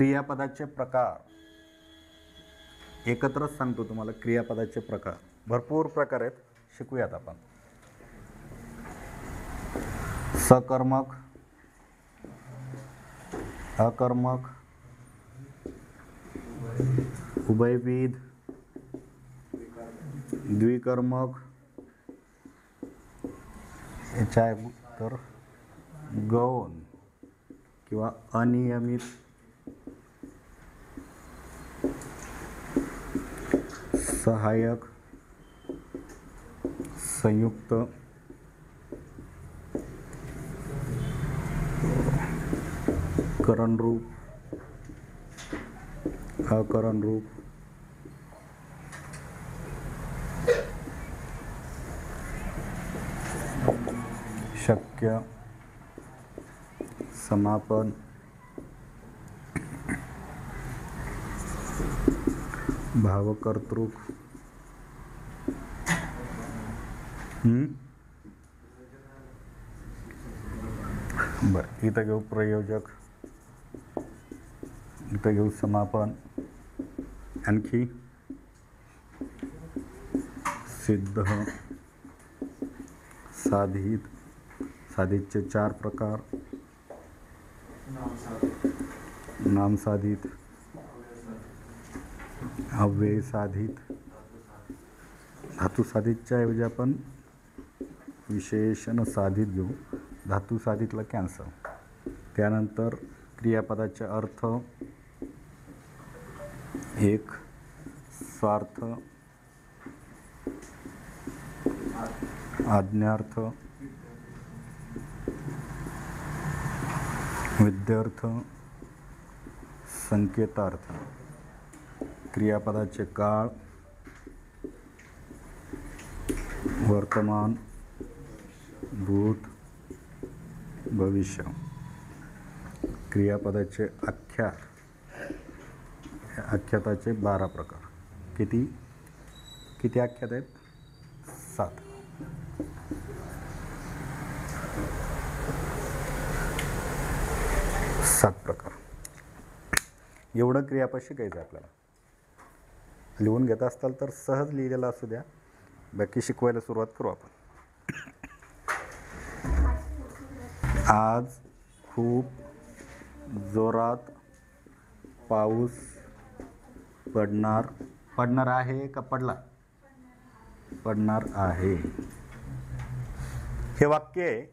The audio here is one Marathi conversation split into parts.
क्रियापदाचे प्रकार एकत्रच सांगतो तुम्हाला. क्रियापदाचे प्रकार भरपूर प्रकार आहेत, शिकूयात आपण. सकर्मक, अकर्मक, उभयविध, द्विकर्मक, याच्या तर गौण किंवा अनियमित, सहायक, संयुक्त, करणरूप, अकरणरूप, शक्य, समापन, भावकर्तृक, बरं. इथं घेऊ प्रयोजक, इथं घेऊ समापन, आणखी सिद्ध, साधित. साधितचे 4 प्रकार: नामसाधित, अव्यय साधित. धातू साधितच्या ऐवजी आपण विशेषण साधित घेऊ. धातू साधितला कॅन्सल. त्यानंतर क्रियापदाचे अर्थ: एक, स्वार्थ, आज्ञार्थ, विद्यार्थ, संकेतार्थ. क्रियापदाचे काळ: वर्तमान, भूत, भविष्य. क्रियापदाचे आख्यात. आख्याताचे 12 प्रकार. किती आख्यात आहेत? 7. प्रकार. एवढं क्रियापद शिकायचं आहे आपल्याला. लिहून घेत असताल तर सहज लिहिलेलं असू द्या, बाकी शिकवायला सुरुवात करू आपण. आज खूप जोरात पाऊस पडणार. पडणार आहे का पडला? पडणार आहे. हे वाक्य आहे.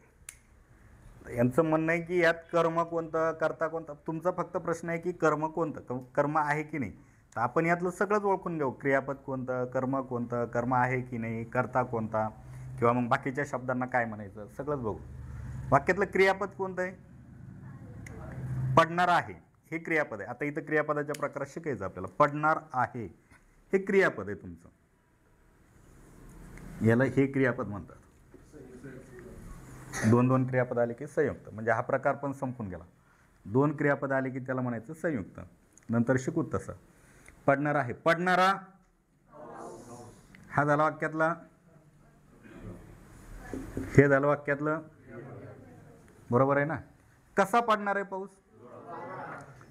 यांचं म्हणणं आहे की यात कर्म कोणतं, कर्ता कोणता. तुमचा फक्त प्रश्न आहे की कर्म कोणतं, कर्म आहे की नाही. तर आपण यातलं सगळंच ओळखून घेऊ. क्रियापद कोणतं, कर्म कोणतं, कर्म आहे की नाही, कर्ता कोणता, किंवा मग बाकीच्या शब्दांना काय म्हणायचं, सगळंच बघू. वाक्यातलं क्रियापद कोणतं आहे? पडणार आहे हे क्रियापद आहे. आता इथं क्रियापदाच्या प्रकारात शिकायचं आपल्याला. पडणार आहे हे क्रियापद आहे तुमचं. याला हे क्रियापद म्हणतात. 2 क्रियापद आले की संयुक्त. म्हणजे हा प्रकार पण संपून गेला. 2 क्रियापद आले की त्याला म्हणायचं संयुक्त. नंतर शिकू तसं. पडणार आहे. पडणारा हा झाला वाक्यातला. हे झालं वाक्यातलं. बरोबर आहे ना? कसा पडणार आहे पाऊस?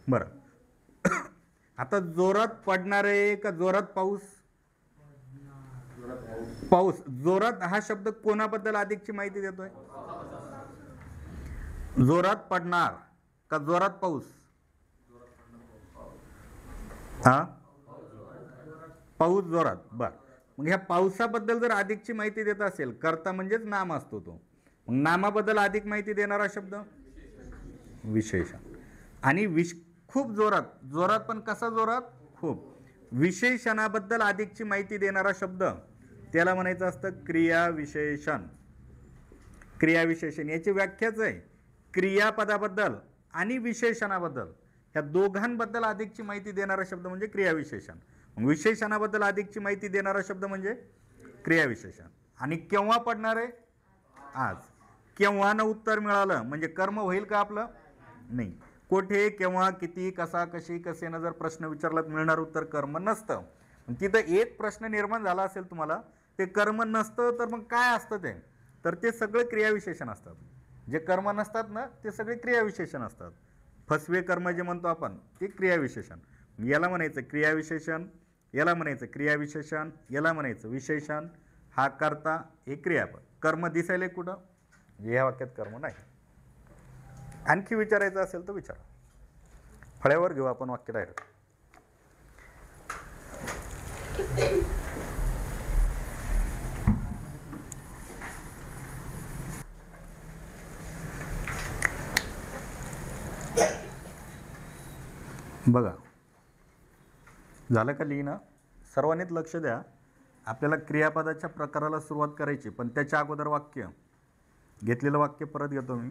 बरं. आता जोरात पडणार आहे का जोरात पाऊस? पाऊस. जोरात हा शब्द कोणाबद्दल अधिकची माहिती देतोय? जोरात पडणार का जोरात पाऊस? हा, पाऊस जोरात. बर. मग ह्या पावसाबद्दल जर अधिकची माहिती देत असेल, कर्ता म्हणजेच नाम असतो तो. मग नामाबद्दल अधिक माहिती देणारा शब्द विशेषण. आणि खूप जोरात. जोरात पण कसा जोरात? खूप. विशेषणाबद्दल अधिकची माहिती देणारा शब्द त्याला म्हणायचं असतं क्रियाविशेषण. क्रियाविशेषण याची व्याख्याच आहे क्रियापदाबद्दल आणि विशेषणाबद्दल, ह्या दोघांबद्दल अधिकची माहिती देणारा शब्द म्हणजे क्रियाविशेषण. मग विशेषणाबद्दल अधिकची माहिती देणारा शब्द म्हणजे क्रियाविशेषण. आणि केव्हा पडणार आहे? आज. केव्हा न उत्तर मिळालं म्हणजे कर्म होईल का आपलं? नाही. कोठे, केव्हा, किती, कसा, कशी, कसेनं जर प्रश्न विचारला मिळणार उत्तर कर्म नसतं. तिथं एक प्रश्न निर्माण झाला असेल तुम्हाला, ते कर्म नसतं तर मग काय असतं ते? तर ते सगळे क्रियाविशेषण असतात. जे कर्म नसतात ना ते सगळे क्रियाविशेषण असतात. फसवे कर्म जे म्हणतो आपण ते क्रियाविशेषण. याला म्हणायचं क्रियाविशेषण, याला म्हणायचं क्रियाविशेषण, याला म्हणायचं विशेषण. हा कर्ता, हे क्रियापद. कर्म दिसायला कुठं? या वाक्यात कर्म नाही. आणखी विचारायचं असेल तर विचारा. फळ्यावर घेऊ आपण वाक्य डायरेक्ट. बघा झालं का लिहिणं? सर्वांनीच लक्ष द्या. आपल्याला क्रियापदाच्या प्रकाराला सुरुवात करायची, पण त्याच्या अगोदर वाक्य घेतलेलं वाक्य परत घेतो मी.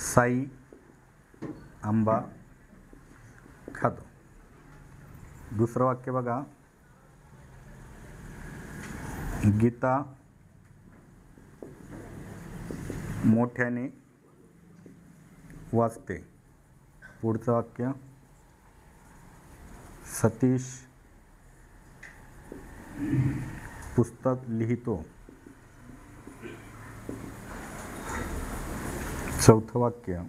साई आंबा खातो. दुसरं वाक्य बघा, गीता मोठ्याने वाचते. पुढचं वाक्य, सतीश पुस्तक लिहितो. चौथं वाक्य,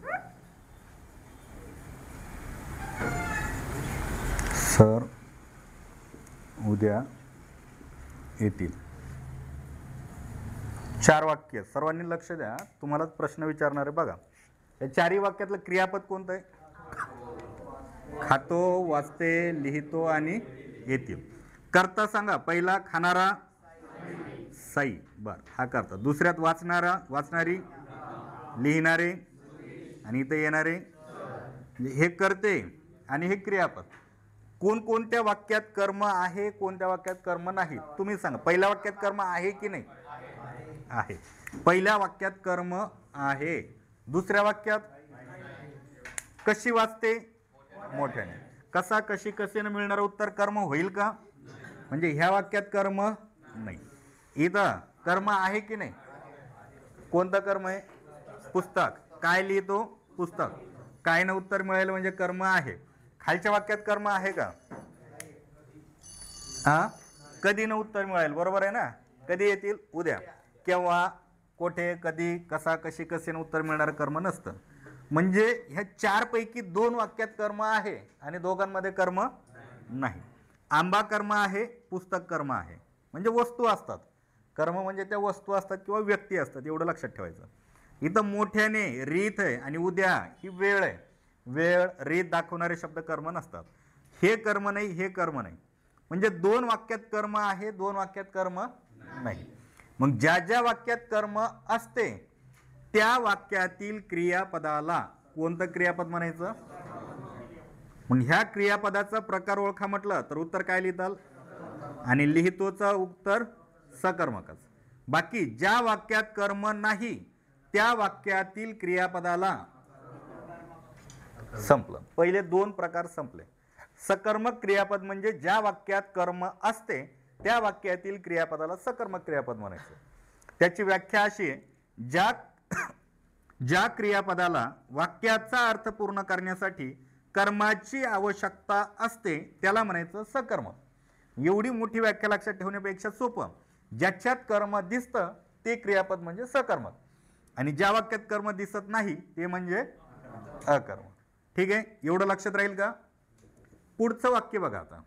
सर उद्या येतील. 4 वाक्य. सर्वांनी लक्ष द्या, तुम्हालाच प्रश्न विचारणार आहे. बघा या 4ही वाक्यातलं क्रियापद कोणतं आहे? खातो, वाचते, लिहितो आणि येतील. कर्ता सांगा. पहिला खाणारा साई, बर हा करता. दुसऱ्यात वाचणारा, वाचणारी, लिहिणारे आणि इथे येणारे, हे करते आणि हे क्रियापद. कोणकोणत्या वाक्यात कर्म आहे, कोणत्या वाक्यात कर्म नाही? तुम्ही सांगा. पहिल्या वाक्यात कर्म आहे की नाही? आहे. पहिल्या वाक्यात कर्म आहे. दुसऱ्या वाक्यात कशी वाचते? मोठ्याने. कसा, कशी, कसेने मिळणारं उत्तर कर्म होईल का? म्हणजे ह्या वाक्यात कर्म नाही. इथं कर्म आहे की नाही? कोणतं कर्म आहे? पुस्तक. काय लिहितो? पुस्तक. काय न उत्तर मिळेल म्हणजे कर्म आहे. खालच्या वाक्यात कर्म आहे का? कधी न उत्तर मिळेल, बरोबर आहे ना? कधी येतील? उद्या. केव्हा, कोठे, कधी, कसा, कशी, कसे न उत्तर मिळणारं कर्म नसतं. म्हणजे ह्या 4 पैकी 2 वाक्यात कर्म आहे आणि दोघांमध्ये कर्म नाही. आंबा कर्म आहे, पुस्तक कर्म आहे. म्हणजे वस्तू असतात. कर्म म्हणजे त्या वस्तू असतात किंवा व्यक्ती असतात, एवढं लक्षात ठेवायचं. इथं मोठ्याने रीत आहे आणि उद्या ही वेळ आहे. वेळ, रीत दाखवणारे शब्द कर्म नसतात. हे कर्म नाही, हे कर्म नाही. म्हणजे 2 वाक्यात कर्म आहे, 2 वाक्यात कर्म नाही. मग ज्या ज्या वाक्यात कर्म असते त्या वाक्यातील क्रियापदाला कोणतं क्रियापद म्हणायचं? मग ह्या क्रियापदाचा प्रकार ओळखा म्हटलं तर उत्तर काय लिहिताल? आणि लिहितोचा उत्तर सकर्मकच. बाकी ज्या वाक्यात कर्म नाही त्या वाक्यातील क्रियापदाला संपलं. पहिले 2 प्रकार संपले. सकर्मक क्रियापद म्हणजे ज्या वाक्यात कर्म असते त्या वाक्यातील क्रियापदाला सकर्मक क्रियापद म्हणायचं. त्याची व्याख्या अशी आहे, ज्या क्रियापदाला वाक्याचा अर्थ पूर्ण करण्यासाठी कर्माची आवश्यकता असते त्याला म्हणायचं सकर्मक. एवढी मोठी व्याख्या लक्षात ठेवण्यापेक्षा सोपं, ज्याच्यात कर्म दिसतं ते क्रियापद म्हणजे सकर्मक आणि ज्या वाक्यात कर्म दिसत नाही ते म्हणजे अकर्मक. ठीक आहे, एवढं लक्षात राहील का? पुढचं वाक्य बघा आता.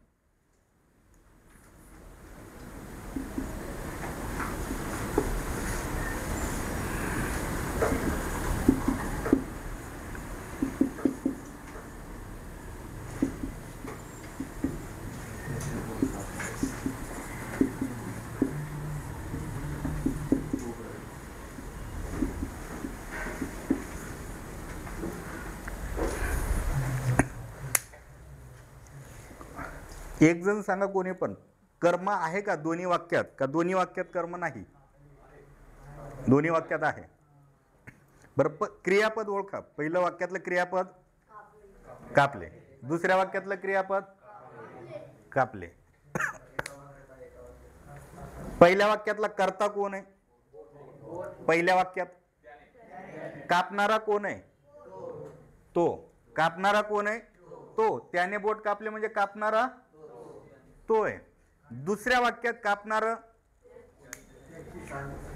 एक जण सांगा कोणी पण, कर्म आहे का दोन्ही वाक्यात? का दोन्ही वाक्यात कर्म नाही? दोन्ही वाक्यात आहे. बरं, क्रियापद ओळखा. पहिलं वाक्यातलं क्रियापद कापले. दुसऱ्या वाक्यातलं क्रियापद कापले. पहिल्या वाक्यातला कर्ता कोण आहे? पहिल्या वाक्यात कापणारा कोण आहे? तो. कापणारा कोण आहे? तो. त्याने बोट कापले म्हणजे कापणारा तो आहे. दुसऱ्या वाक्यात कापणार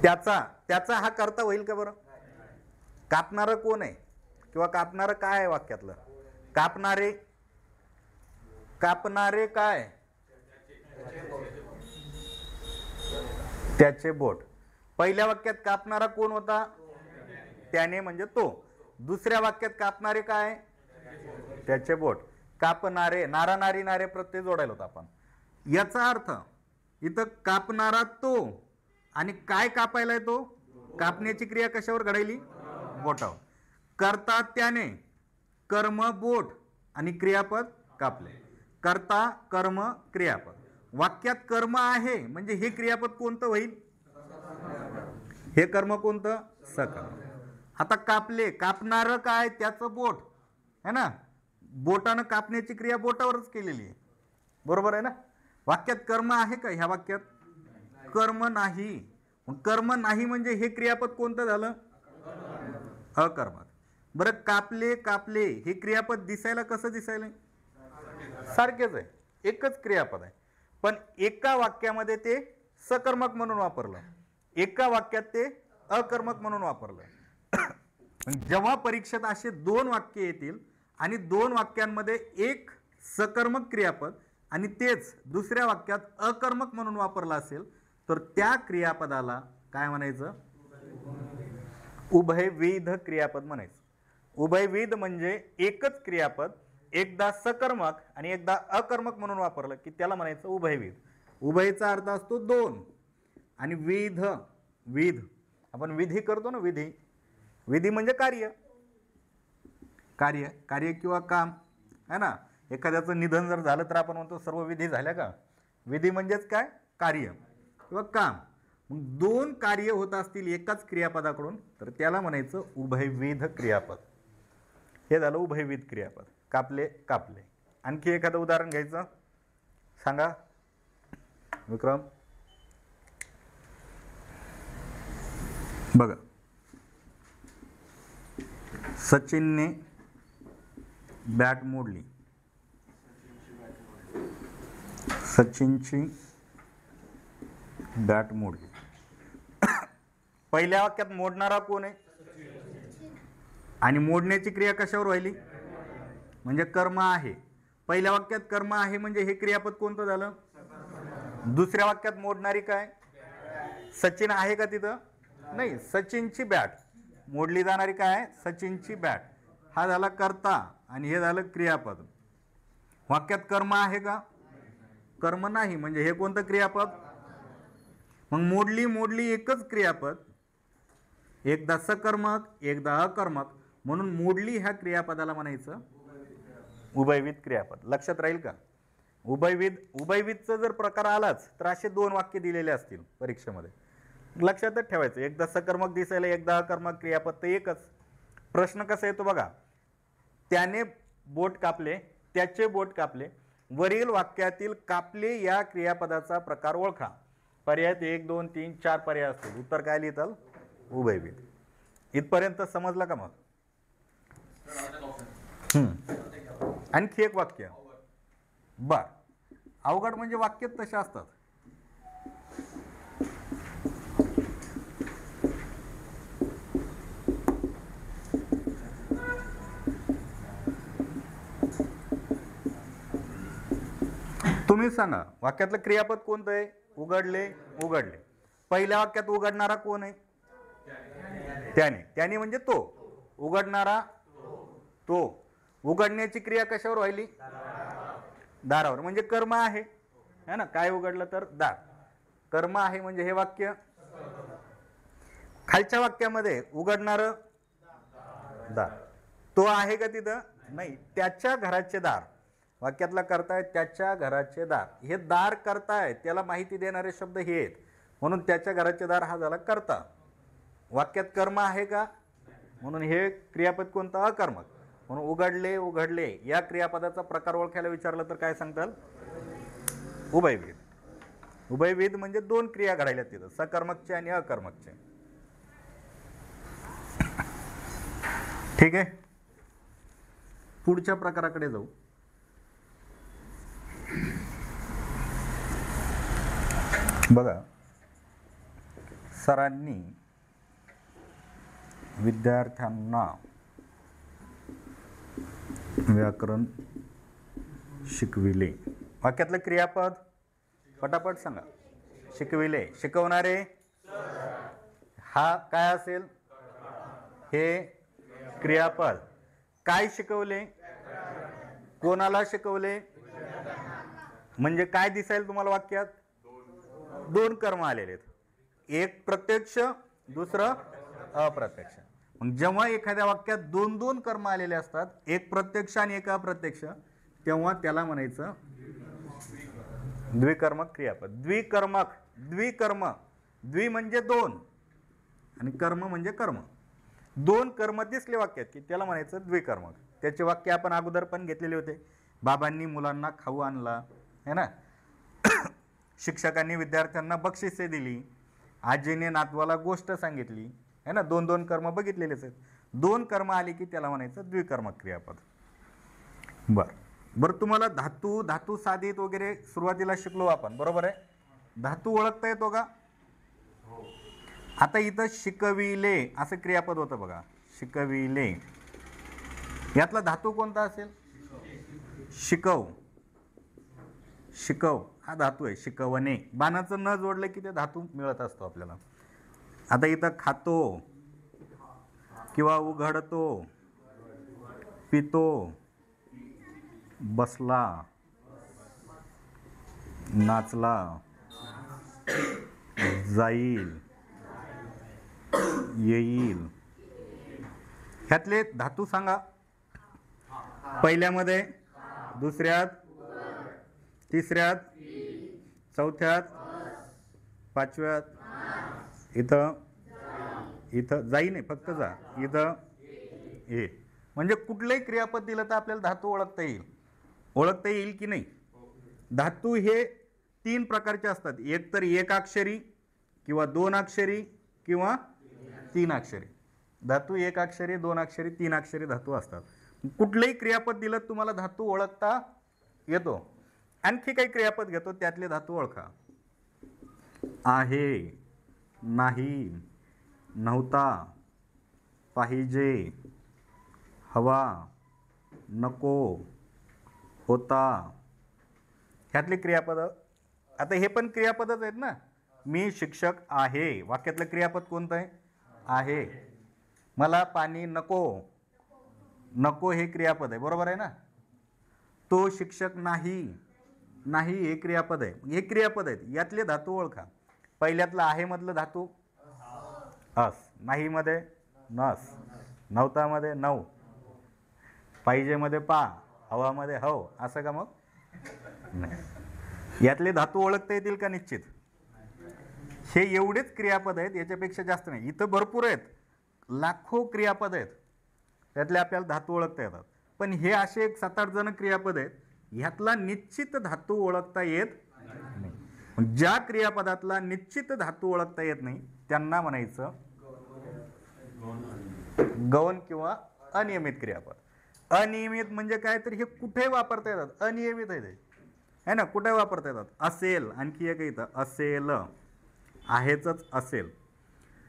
त्याचा हा कर्ता होईल का बरं? कापणारा कोण आहे? किंवा कापणारं काय आहे वाक्यातलं? कापणारे, कापणारे काय? त्याचे बोट. पहिल्या वाक्यात कापणारा कोण होता? त्याने म्हणजे तो. दुसऱ्या वाक्यात कापणारे काय? त्याचे बोट. कापणारे, नारा नारी नारे प्रत्यय जोडायला होता आपण. याचा अर्थ इथं कापणारा तो आणि काय कापायलाय तो? कापण्याची क्रिया कशावर घडायली? बोटावर. करता त्याने, कर्म बोट आणि क्रियापद कापले. कर्ता कर्म क्रियापद. वाक्यात कर्म आहे म्हणजे हे क्रियापद कोणतं होईल? हे कर्म कोणतं? सकर्म. आता कापले, कापणार काय? त्याचं बोट है ना. बोटानं कापण्याची क्रिया बोटावरच केलेली आहे, बरोबर आहे ना. वाक्यात कर्म आहे का? ह्या वाक्यात कर्म नाही. कर्म नाही म्हणजे हे क्रियापद कोणतं झालं? अकर्मक. बरं, कापले कापले हे क्रियापद दिसायला कसं दिसायला? सारखेच आहे, एकच क्रियापद आहे, पण एका वाक्यामध्ये ते सकर्मक म्हणून वापरलं, एका वाक्यात ते अकर्मक म्हणून वापरलं. जेव्हा परीक्षेत असे दोन वाक्य येतील आणि दोन वाक्यांमध्ये एक सकर्मक क्रियापद आणि तेच दुसऱ्या वाक्यात अकर्मक म्हणून वापरलं असेल तर त्या क्रियापदाला काय म्हणायचं? उभयविध क्रियापद म्हणायचं. उभयविध म्हणजे एकच क्रियापद एकदा सकर्मक आणि एकदा अकर्मक म्हणून वापरलं की त्याला म्हणायचं उभयविध. उभयचा अर्थ असतो दोन आणि विध, विध आपण विधी करतो ना, विधी, विधी म्हणजे कार्य, कार्य कार्य किंवा काम है ना. एखाद्याचं निधन जर झालं तर आपण म्हणतो सर्व विधी झाल्या का? विधी म्हणजेच काय? कार्य किंवा काम. मग दोन कार्य होत असतील एकाच क्रियापदाकडून तर त्याला म्हणायचं उभयविध क्रियापद. हे झालं उभयविध क्रियापद. कापले कापले. आणखी एखादं उदाहरण घ्यायचं, सांगा विक्रम. बघा, सचिनने बॅट मोडली. सचिनची बॅट मोडली. पहिल्या वाक्यात मोडणारा कोण आहे? आणि मोडण्याची क्रिया कशावर व्हायली? म्हणजे कर्म आहे. पहिल्या वाक्यात कर्म आहे म्हणजे हे क्रियापद कोणतं झालं? दुसऱ्या वाक्यात मोडणारी काय? सचिन आहे का तिथं? नाही, सचिनची बॅट मोडली जाणारी काय? सचिनची बॅट. हा झाला कर्ता आणि हे झालं क्रियापद. वाक्यात कर्म आहे का? कर्म नाही म्हणजे हे कोणतं क्रियापद? मग मोडली मोडली एकच क्रियापद, एकदा सकर्मक एकदा अकर्मक, म्हणून मोडली ह्या क्रियापदाला म्हणायचं उभयविध क्रियापद. लक्षात राहील का? उभयविध, उभयविधचा जर प्रकार आलाच तर असे दोन वाक्य दिलेले असतील परीक्षेमध्ये, लक्षातच ठेवायचं. एकदा सकर्मक दिसायला एकदा अकर्मक क्रियापद तर एकच. प्रश्न कसा येतो बघा, त्याने बोट कापले, त्याचे बोट कापले. वरील वाक्यातील कापले या क्रियापदाचा प्रकार ओळखा. पर्यायात 1 2 3 4 पर्याय असतील. उत्तर काय लिहिताल? उभयविध. इथपर्यंत समजलं का? मग आणखी एक वाक्य. बर, अवघड म्हणजे वाक्य तसे असतात. तुम्ही सांगा वाक्यातलं क्रियापद कोणतं आहे? उघडले उघडले. पहिल्या वाक्यात उघडणारा कोण आहे? त्याने. त्याने म्हणजे तो. उघडणारा तो. उघडण्याची क्रिया कशावर व्हायली? दारावर. म्हणजे कर्म आहे है ना. काय उघडलं तर दार. कर्म आहे म्हणजे हे वाक्य. खालच्या वाक्यामध्ये उघडणार दार, तो आहे का तिथं? नाही. त्याच्या घराचे दार. वाक्यातला करताय त्याच्या घराचे दार. हे दार करताय त्याला माहिती देणारे शब्द हे आहेत म्हणून त्याच्या घराचे दार हा झाला करता. वाक्यात कर्म आहे का? म्हणून हे क्रियापद कोणतं? अकर्मक. म्हणून उघडले उघडले या क्रियापदाचा प्रकार ओळखायला विचारलं तर काय सांगताल? उभयविध. उभयविध म्हणजे दोन क्रिया घडायला तिथं, सकर्मकचे आणि अकर्मकचे. ठीक आहे, पुढच्या प्रकाराकडे जाऊ. बघा, सरांनी विद्यार्थ्यांना व्याकरण शिकविले. वाक्यातलं क्रियापद पटापट सांगा. शिकविले, शिकवणारे, हा काय असेल? हे क्रियापद. काय शिकवले? कोणाला शिकवले? म्हणजे काय दिसेल तुम्हाला वाक्यात? दोन कर्म आलेले आहेत, एक प्रत्यक्ष, दुसरं अप्रत्यक्ष. मग जेव्हा एखाद्या वाक्यात दोन दोन कर्म आलेले असतात, एक प्रत्यक्ष आणि एक अप्रत्यक्ष, तेव्हा त्याला म्हणायचं द्विकर्मक क्रियापद. द्विकर्मक, द्विकर्म, द्वि म्हणजे दोन आणि कर्म म्हणजे कर्म. दोन कर्म दिसले वाक्यात की त्याला म्हणायचं द्विकर्मक. त्याचे वाक्य आपण अगोदर पण घेतलेले होते. बाबांनी मुलांना खाऊ आणला, है ना. शिक्षकांनी विद्यार्थ्यांना बक्षिसे दिली, आजीने नातवाला गोष्ट सांगितली, है ना. दोन दोन कर्म बघितलेलेच आहेत. दोन कर्म आली की त्याला म्हणायचं द्विकर्मक क्रियापद. बरं तुम्हाला धातू, धातू साधित वगैरे सुरुवातीला शिकलो आपण, बरोबर आहे. धातू ओळखता येतो का? आता इथं शिकविले असं क्रियापद होतं बघा, शिकविले. यातला धातू कोणता असेल? शिकव, शिकव हा धातू आहे. शिकवणे, बाणाचं न जोडलं की ते धातू मिळत असतो आपल्याला. आता इथं खातो किंवा उघडतो, पितो, बसला, नाचला, जाईल, येईल. ह्यातले धातू सांगा. पहिल्यामध्ये, दुसऱ्यात, तिसऱ्यात, चौथ्यात, पाचव्यात. इथं, इथं जाई नाही, फक्त जा. इथं ये. म्हणजे कुठलंही क्रियापद दिलं तर आपल्याला धातू ओळखता येईल. ओळखता येईल की नाही? धातू हे तीन प्रकारचे असतात. एक तर एकाक्षरी किंवा दोन अक्षरी किंवा तीन अक्षरी. धातू एक अक्षरी, दोन अक्षरी, तीन अक्षरी धातू असतात. कुठलंही क्रियापद दिलं तुम्हाला धातू ओळखता येतो. आणखी काही क्रियापद घेतो, त्यातले धातू ओळखा. आहे, नाही, नव्हता, पाहिजे, हवा, नको, होता. ह्यातले क्रियापद. आता हे पण क्रियापदच आहेत ना. मी शिक्षक आहे, वाक्यातलं क्रियापद कोणतं आहे? आहे. मला पाणी नको, नको हे क्रियापद आहे, बरोबर आहे ना. तो शिक्षक नाही, नाही हे क्रियापद आहे. हे क्रियापद आहेत. यातले धातू ओळखा. पहिल्यातलं आहे मधलं धातू अस, नाही मध्ये नस, नव्हता मध्ये नऊ, पाहिजे मध्ये पा, हवा मध्ये हो. असं का? मग नाही. यातले धातू ओळखता येतील का? निश्चित. हे एवढेच क्रियापद आहेत, याच्यापेक्षा जास्त नाही. इथं भरपूर आहेत, लाखो क्रियापद आहेत, त्यातले आपल्याला धातू ओळखता येतात. पण हे असे एक 7-8 जण क्रियापद आहेत, ह्यातला निश्चित धातू ओळखता येत नाही. ज्या क्रियापदातला निश्चित धातू ओळखता येत नाही त्यांना म्हणायचं गौण किंवा अनियमित क्रियापद. अनियमित म्हणजे काय? तर हे कुठे वापरता येतात, अनियमित आहे ते, है ना. कुठे वापरता येतात? असेल, आणखी एक इथं असेल, आहेच असेल.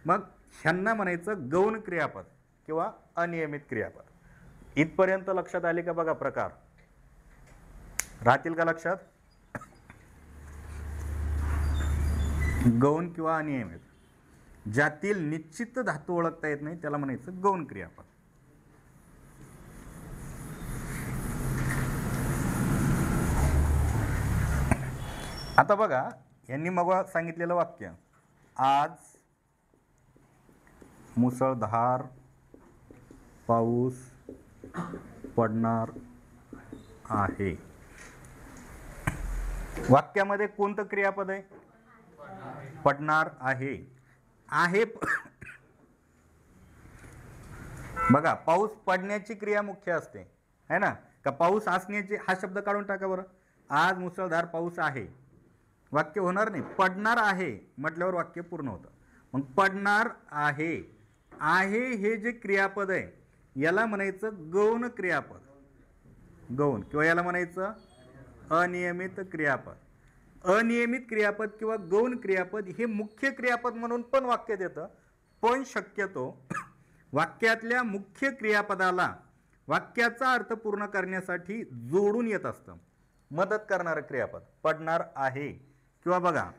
मग ह्यांना म्हणायचं गौण क्रियापद किंवा अनियमित क्रियापद. इथपर्यंत लक्षात आले का? बघा प्रकार राहतील का लक्षात? गौण किंवा अनियमित, ज्यातील निश्चित धातू ओळखता येत नाही त्याला म्हणायचं गौण क्रियापद. आता बघा, यांनी मग सांगितलेलं वाक्य, आज मुसळधार पाऊस पडणार आहे. वाक्यामध्ये कोणतं क्रियापद आहे? पडणार आहे. आहे बघा, पाऊस पडण्याची क्रिया मुख्य असते, है ना. का पाऊस असण्याची, हा शब्द काढून टाका बरं. आज मुसळधार पाऊस आहे, वाक्य होणार नाही. पडणार आहे म्हटल्यावर वाक्य पूर्ण होतं. मग पडणार आहे, आहे हे जे क्रियापद आहे याला म्हणायचं गौण क्रियापद, गौण, किंवा याला म्हणायचं अनियमित क्रियापद. अनियमित क्रियापद किंवा गौण क्रियापद हे मुख्य क्रियापद म्हणून पण वाक्यात येतं. पण शक्यतो वाक्यातल्या मुख्य क्रियापदाला वाक्याचा अर्थ पूर्ण करण्यासाठी जोडून येत असतं, मदत करणारं क्रियापद. पडणार आहे किंवा बघा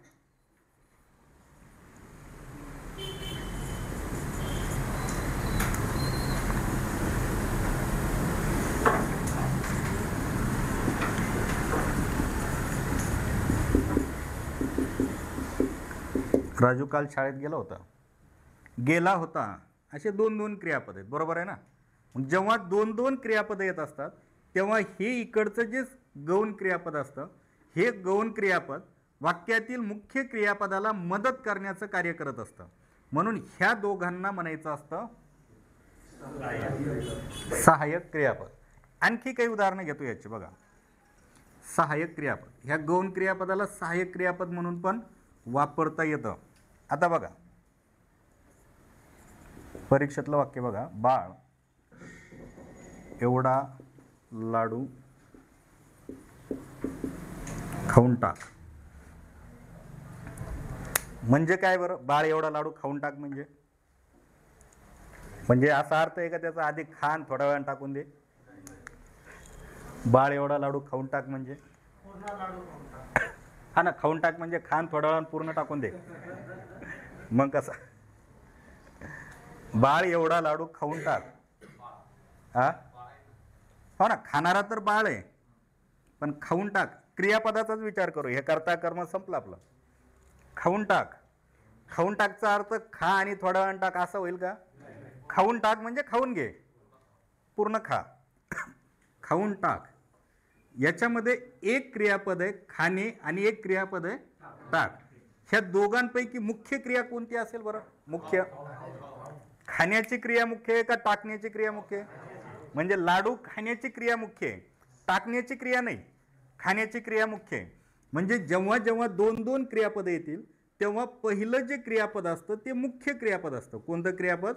राजू काल शाळेत गेला होता, गेला होता, असे दोन दोन क्रियापद आहेत, बरोबर आहे ना. मग जेव्हा दोन दोन क्रियापद येत असतात तेव्हा हे इकडचं जे गौण क्रियापद असतं, हे गौण क्रियापद वाक्यातील मुख्य क्रियापदाला मदत करण्याचं कार्य करत असतं. म्हणून ह्या दोघांना म्हणायचं असतं सहाय्यक क्रियापद. आणखी काही उदाहरणं घेतो याची बघा. सहाय्यक क्रियापद, ह्या गौण क्रियापदाला सहाय्यक क्रियापद म्हणून पण वापरता येतं. आता बघा परीक्षेतलं वाक्य बघा, बाळ एवढा लाडू खाऊन टाक. म्हणजे काय बरं, बाळ एवढा लाडू खाऊन टाक म्हणजे असा अर्थ आहे का त्याचा, आधी खान थोड्या वेळानं टाकून दे. बाळ एवढा लाडू खाऊन टाक म्हणजे हा ना, खाऊन टाक म्हणजे खान थोड्या वेळानं पूर्ण टाकून दे. मग कसा, बाळ एवढा लाडू खाऊन टाक. हा हो ना, खाणारा तर बाळ आहे, पण खाऊन टाक क्रियापदाचाच विचार करू. हे करता कर्म संपलं आपलं. खाऊन टाक, खाऊन टाकचा अर्थ खा आणि थोड्या वेळानं टाक असं होईल का. खाऊन टाक म्हणजे खाऊन घे, पूर्ण खा. खाऊन टाक याच्यामध्ये एक क्रियापद आहे खाणे आणि एक क्रियापद आहे टाक. ह्या दोघांपैकी मुख्य क्रिया कोणती असेल बरं. मुख्य खाण्याची क्रिया मुख्य आहे का टाकण्याची क्रिया मुख्य आहे. म्हणजे लाडू खाण्याची क्रिया मुख्य आहे, टाकण्याची क्रिया नाही, खाण्याची क्रिया मुख्य आहे. म्हणजे जेव्हा जेव्हा दोन दोन क्रियापद येतील तेव्हा पहिलं जे क्रियापद असतं ते मुख्य क्रियापद असतं. कोणतं क्रियापद,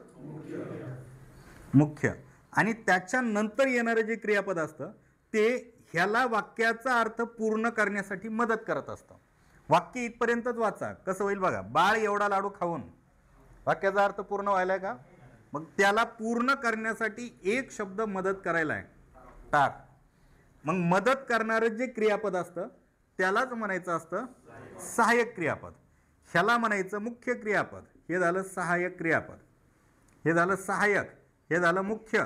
मुख्य. आणि त्याच्यानंतर येणारं जे क्रियापद असतं ते ह्याला वाक्याचा अर्थ पूर्ण करण्यासाठी मदत करत असतं. वाक्य इथपर्यंतच वाचा, कसं होईल बघा. बाळ एवढा लाडू खाऊन, वाक्याचा अर्थ पूर्ण व्हायलाय का. मग त्याला पूर्ण करण्यासाठी एक शब्द मदत करायला आहे, टाक. मग मदत करणारं जे क्रियापद असतं त्यालाच म्हणायचं असतं सहाय्यक क्रियापद. ह्याला म्हणायचं मुख्य क्रियापद. हे झालं सहाय्यक क्रियापद, हे झालं सहाय्यक, हे झालं मुख्य.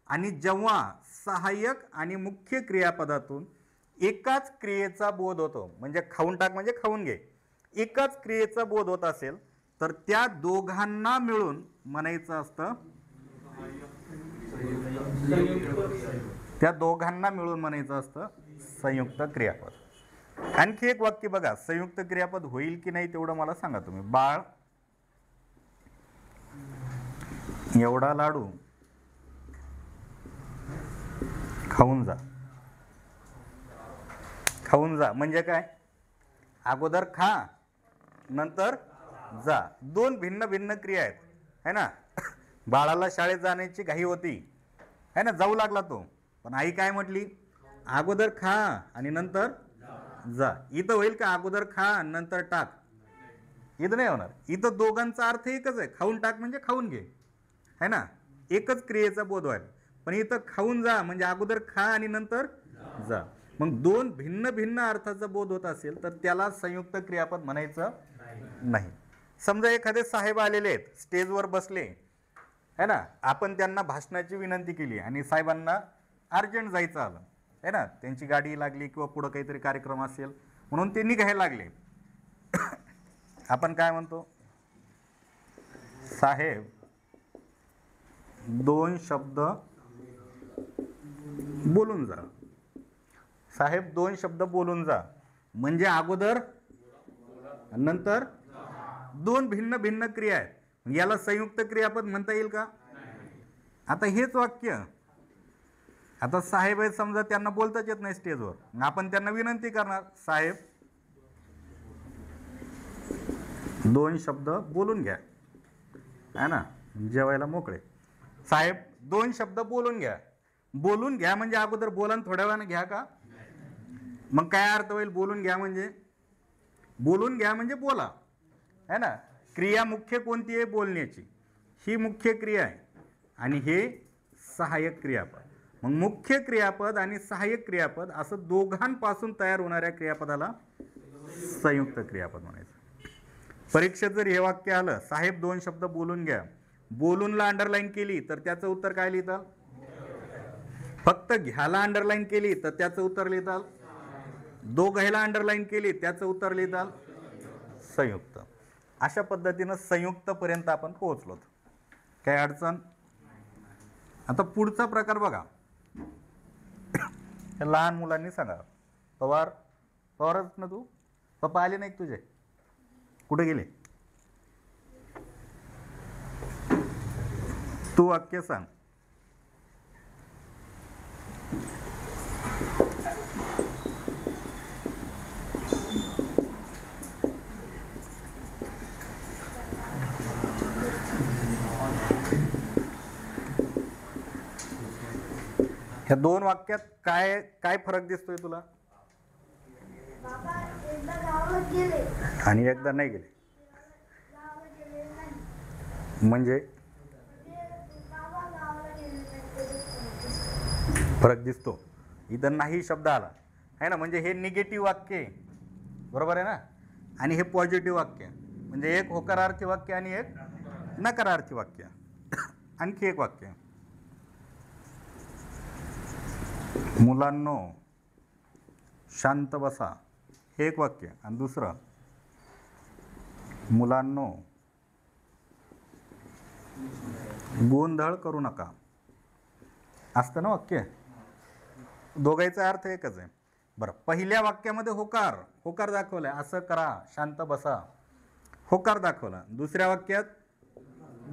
आणि जेव्हा सहाय्यक आणि मुख्य क्रियापदातून एकाच क्रियेचा बोध होतो, म्हणजे खाऊन टाक म्हणजे खाऊन घे, एकाच क्रियेचा बोध होत असेल तर त्या दोघांना मिळून म्हणायचं असतं, त्या दोघांना मिळून म्हणायचं असतं संयुक्त क्रियापद. आणखी एक वाक्य बघा, संयुक्त क्रियापद होईल की नाही तेवढं मला सांगा तुम्ही. बाळ एवढा लाडू खाऊन जा. खाऊन जा म्हणजे काय, अगोदर खा नंतर जा. दोन भिन्न भिन्न क्रिया आहेत, है ना. बाळाला शाळेत जाण्याची घाई होती, है ना, जाऊ लागला तो, पण आई काय म्हटली, अगोदर खा आणि नंतर जा. इथं होईल का अगोदर खा नंतर टाक, इथं नाही होणार. इथं दोघांचा अर्थ एकच आहे, खाऊन टाक म्हणजे खाऊन घे, है ना, एकच क्रियेचा बोध व्हायला. पण इथं खाऊन जा म्हणजे अगोदर खा आणि नंतर जा. मग दोन भिन्न भिन्न अर्थाचा बोध होत असेल तर त्याला संयुक्त क्रियापद म्हणायचं नाही. समजा एखादे साहेब आलेले आहेत, स्टेजवर बसले, है ना, आपण त्यांना भाषणाची विनंती केली आणि साहेबांना अर्जंट जायचं आलं, है ना, त्यांची गाडी लागली किंवा पुढं काहीतरी कार्यक्रम असेल म्हणून ते निघायला लागले. आपण काय म्हणतो, साहेब दोन शब्द बोलून जा. साहेब दोन शब्द बोलून जा म्हणजे अगोदर नंतर दोन भिन्न भिन्न क्रिया आहेत, याला संयुक्त क्रियापद म्हणता येईल का. आता हेच वाक्य, आता साहेब आहेत समजा, त्यांना बोलताच येत नाही स्टेजवर, आपण त्यांना विनंती करणार, साहेब दोन शब्द बोलून घ्या, है ना, जेवायला मोकळे. साहेब दोन शब्द बोलून घ्या. बोलून घ्या म्हणजे अगोदर बोला थोड्या वेळानं घ्या का. मग काय अर्थ होईल बोलून घ्या म्हणजे, बोलून घ्या म्हणजे बोला, है ना. क्रिया मुख्य कोणती आहे, बोलण्याची, ही मुख्य क्रिया आहे आणि हे सहाय्यक क्रियापद. मग मुख्य क्रियापद आणि सहाय्यक क्रियापद असं दोघांपासून तयार होणाऱ्या क्रियापदाला संयुक्त क्रियापद म्हणायचं. परीक्षेत जर हे वाक्य आलं, साहेब 2 शब्द बोलून घ्या, बोलूनला अंडरलाईन केली तर त्याचं उत्तर काय लिहिताल? फक्त घ्याला अंडरलाईन केली तर त्याचं उत्तर लिहिताल. दोघायला अंडरलाईन केली त्याचं उत्तर लिहिताल संयुक्त. अशा पद्धतीनं संयुक्त पर्यंत आपण पोहोचलो. काय अडचण? आता पुढचा प्रकार बघा. लहान मुलांनी सांगा. पवारच ना तू? पप्पा आले नाही तुझे? कुठे गेले? तू वाक्य सांग. ह्या दोन वाक्यात काय काय फरक दिसतोय तुला? आणि एकदा नाही गेले म्हणजे फरक दिसतो. इथं नाही शब्द आला आहे ना, म्हणजे हे निगेटिव्ह वाक्य आहे, बरोबर आहे ना. आणि हे पॉझिटिव्ह वाक्य, म्हणजे एक होकारार्थी वाक्य आणि एक नकारार्थी वाक्य. आणखी एक वाक्य, मुलांनो शांत बसा, हे एक वाक्य. आणि दुसरं, मुलांनो गोंधळ करू नका, असतं ना वाक्य. दोघांचा अर्थ एकच आहे. बरं, पहिल्या वाक्यामध्ये होकार दाखवलाय, असं करा, शांत बसा, होकार दाखवला. दुसऱ्या वाक्यात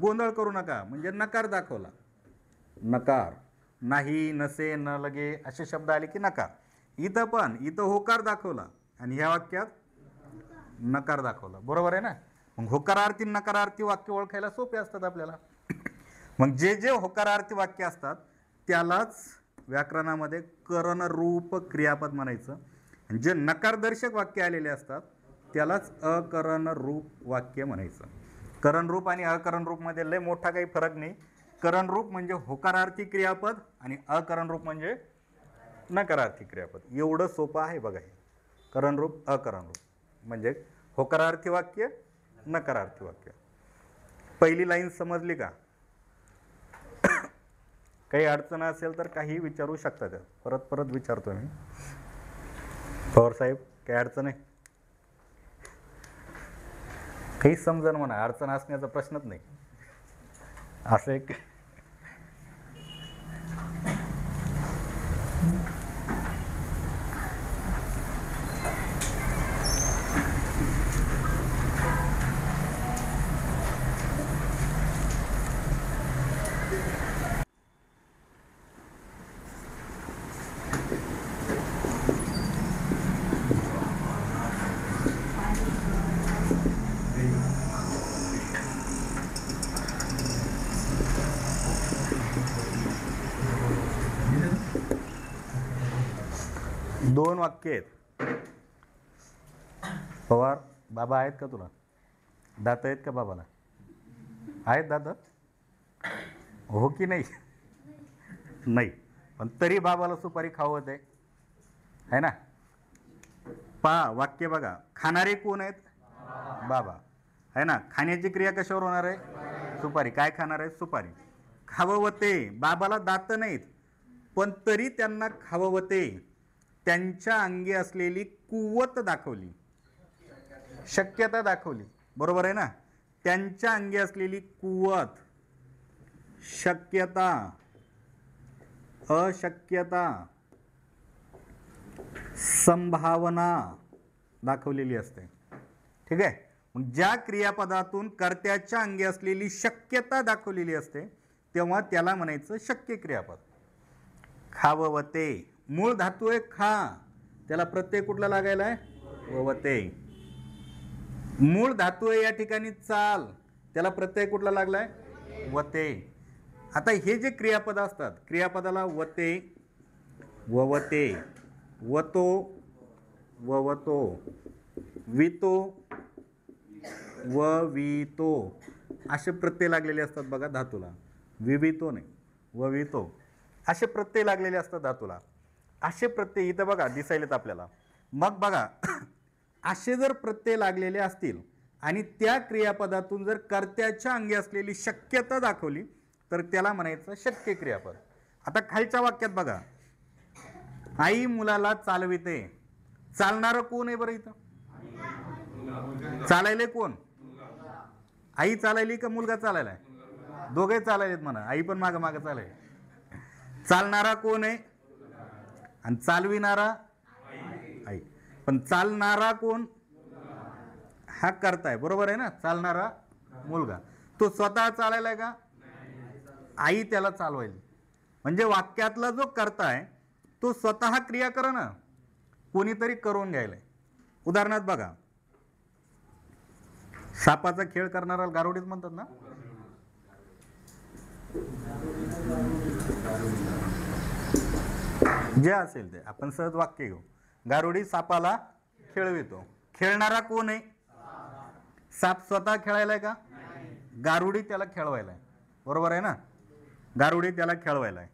गोंधळ करू नका म्हणजे नकार दाखवला, नकार. नाही, नसे, न लगे असे शब्द आले की नकार. इथं होकार दाखवला आणि ह्या वाक्यात नकार दाखवला, बरोबर आहे ना. मग होकारार्थी नकारार्थी वाक्य ओळखायला सोपे असतात आपल्याला. मग जे होकारार्थी वाक्य असतात त्यालाच व्याकरणामध्ये करणरूप क्रियापद म्हणायचं. आणि जे नकारदर्शक वाक्य आलेले असतात त्यालाच अकरणरूप वाक्य म्हणायचं. करणरूप आणि अकरणरूपमध्ये लय मोठा काही फरक नाही. करणरूप म्हणजे होकारार्थी क्रियापद आणि अकरणरूप म्हणजे नकारार्थी क्रियापद. एवढं सोपं आहे बघा हे. करणरूप अकरणरूप म्हणजे होकारार्थी वाक्य, नकारार्थी वाक्य. पहिली लाईन समजली का? काही अडचण असेल तर काही विचारू शकता. त्या परत विचारतो मी. पवार साहेब काही अडचण आहे? काही समजण म्हणा, अडचण असण्याचा प्रश्नच नाही. असं एक दोन वाक्य आहेत. पवार, बाबा आहेत का तुला? दात आहेत का बाबाला? आहेत दात? हो की नाही? नाही, पण तरी बाबाला सुपारी खावत आहे ना. वाक्य बघा. खाणारे कोण आहेत? बाबा आहे ना. खाण्याची क्रिया कशावर होणार आहे? सुपारी. काय खाणार आहे? सुपारी. खाववते, बाबाला दात नाहीत पण तरी त्यांना खाववते. त्यांच्या अंगी असलेली कुवत दाखवली, शक्यता दाखवली, बरोबर आहे ना. त्यांच्या अंगी असलेली कुवत, शक्यता, अशक्यता, संभावना दाखवलेली असते. ठीक आहे. मग ज्या क्रियापदातून कर्त्याच्या अंगी असलेली शक्यता दाखवलेली असते तेव्हा त्याला म्हणायचं शक्य क्रियापद. खाववते, मूळ धातू आहे खा, त्याला प्रत्यय कुठला लागायला आहे? ववते. मूळ धातू आहे या ठिकाणी चाल, त्याला प्रत्यय कुठला लागलाय? वते. आता हे जे क्रियापद असतात, क्रियापदाला वते, ववते, वतो, ववतो, वितो, ववितो असे प्रत्यय लागलेले असतात बघा धातूला. विवितो नाही, ववितो. असे प्रत्यय लागलेले असतात धातूला. असे प्रत्यय इथं बघा दिसायलेत आपल्याला. मग बघा असे जर प्रत्यय लागलेले असतील आणि त्या क्रियापदातून जर कर्त्याच्या अंगी असलेली शक्यता दाखवली तर त्याला म्हणायचं शक्य क्रियापद. आता खालच्या वाक्यात बघा, आई मुलाला चालविते. चालणारं कोण आहे बरं इथं? चालायले कोण? आई चालायली का मुलगा चालायलाय? दोघे चालायलेत म्हणा, आई पण मागं मागं चालाय. चालणारा कोण आहे आणि चालविणारा आई. पण चालणारा कोण? हा करताय, बरोबर आहे ना. चालणारा मुलगा. तो स्वतः चालायलाय का? आई त्याला चालवायली. म्हणजे वाक्यातला जो करताय तो स्वतः क्रिया करा ना, कोणीतरी करून घ्यायलाय. उदाहरणार्थ बघा, सापाचा खेळ करणारा गारुडीच म्हणतात ना. जे असेल ते आपण सहज वाक्य घेऊ. गारुडी सापाला खेळवितो. खेळणारा कोण आहे? साप स्वतः खेळायलाय का? गारुडी त्याला खेळवायलाय, बरोबर आहे ना. गारुडी त्याला खेळवायलाय.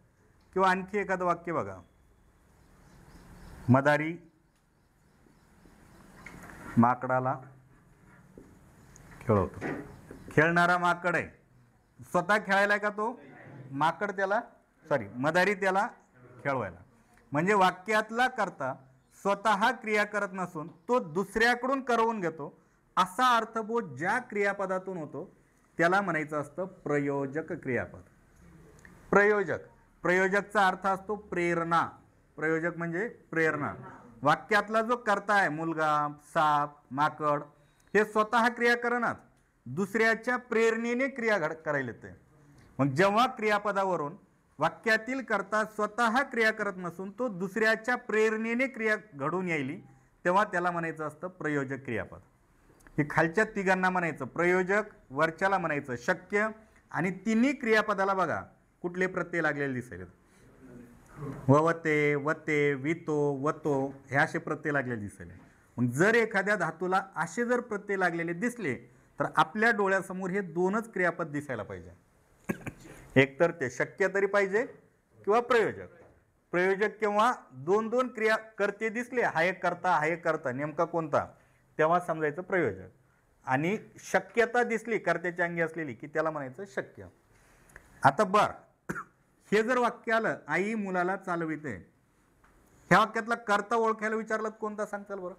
किंवा आणखी एखादं वाक्य बघा, मदारी माकडाला खेळवतो. खेळणारा माकड आहे, स्वतः खेळायलाय का तो? माकड त्याला मदारी त्याला खेळवायला. म्हणजे वाक्यातला करता स्वतः क्रिया करत नसून तो दुसऱ्याकडून करवून घेतो, असा अर्थबोध ज्या क्रियापदातून होतो त्याला म्हणायचं असतं प्रयोजक क्रियापद. प्रयोजकचा अर्थ असतो प्रेरणा. प्रयोजक म्हणजे प्रेरणा. वाक्यातला जो करता आहे, मुलगा, साप, माकड, हे स्वतः क्रिया करणार, दुसऱ्याच्या प्रेरणेने क्रिया करायला येते. मग जेव्हा क्रियापदावरून वाक्यातील कर्ता स्वतः क्रिया करत नसून तो दुसऱ्याच्या प्रेरणेने क्रिया घडून यायली, तेव्हा त्याला म्हणायचं असतं प्रयोजक क्रियापद. हे खालच्या तिघांना म्हणायचं प्रयोजक, वरच्याला म्हणायचं शक्य, आणि तिन्ही क्रियापदाला बघा कुठले प्रत्यय लागलेले दिसेल. ववते, वते, वितो, वतो हे असे प्रत्यय लागलेले दिसेल. मग जर एखाद्या धातूला असे जर प्रत्यय लागलेले दिसले तर आपल्या डोळ्यासमोर हे दोनच क्रियापद दिसायला पाहिजे. एक तर ते शक्य तरी पाहिजे किंवा प्रयोजक. प्रयोजक किंवा दोन दोन क्रिया करते दिसले, हा एक करता हा एक करता, नेमका कोणता, तेव्हा समजायचं प्रयोजक. आणि शक्यता दिसली कर्त्याच्या अंगी असलेली की त्याला म्हणायचं शक्य. आता बर, हे जर वाक्य आलं आई मुलाला चालविते, ह्या वाक्यातला कर्ता ओळखायला विचारलं कोणता सांगताल बरं?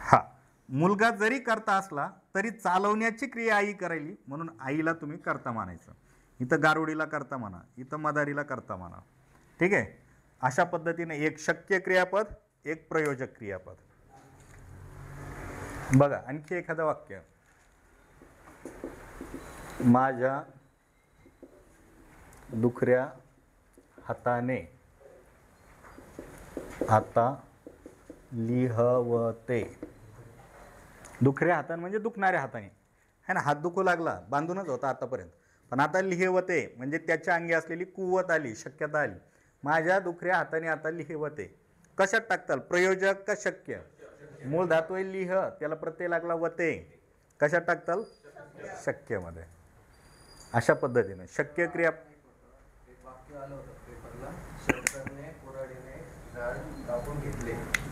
हा, मुलगा जरी करता असला तरी चालवण्याची क्रिया आई करायली, म्हणून आईला तुम्ही कर्ता मानायचं. इथं गारुडीला कर्ता म्हणा, इथं मदारीला कर्ता म्हणा. ठीक आहे. अशा पद्धतीने एक शक्य क्रियापद, एक प्रयोजक क्रियापद. बघा आणखी एखादं वाक्य, माझ्या दुखऱ्या हाताने आता लिहवते. दुखऱ्या हाताने म्हणजे दुखणाऱ्या हाताने है ना. हात दुखू लागला, बांधूनच होता आतापर्यंत, पण आता लिहवते म्हणजे त्याच्या अंगी असलेली कुवत आली, शक्यता आली. माझ्या दुखऱ्या हाताने आता लिहवते. कशात टाकताल, प्रयोजक का शक्य? मूळ धातू आहे लिह, त्याला प्रत्यय लागला वते, कशात टाकताल? शक्यमध्ये. अशा पद्धतीने शक्य क्रिया.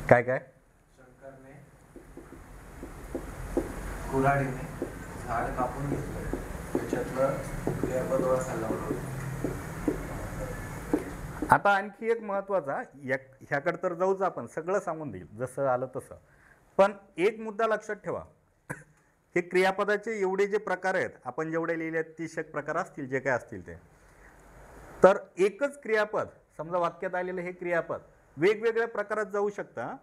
काय काय? कुऱ्हाडीने झाड कापून घेतलं, त्याच्यातलं क्रियापद ओळखायला लावलं. आता आणखी एक महत्वाचा, ह्याकडे तर जाऊच आपण, सगळं सांगून देईल जसं आलं तसं. पण एक मुद्दा लक्षात ठेवा, हे क्रियापदाचे एवढे जे प्रकार आहेत, आपण जेवढे लिहिले आहेत 30 प्रकार असतील, जे काय असतील ते, तर एकच क्रियापद समजा वाक्यात आलेलं हे क्रियापद वेगवेगळ्या प्रकारात जाऊ शकतं.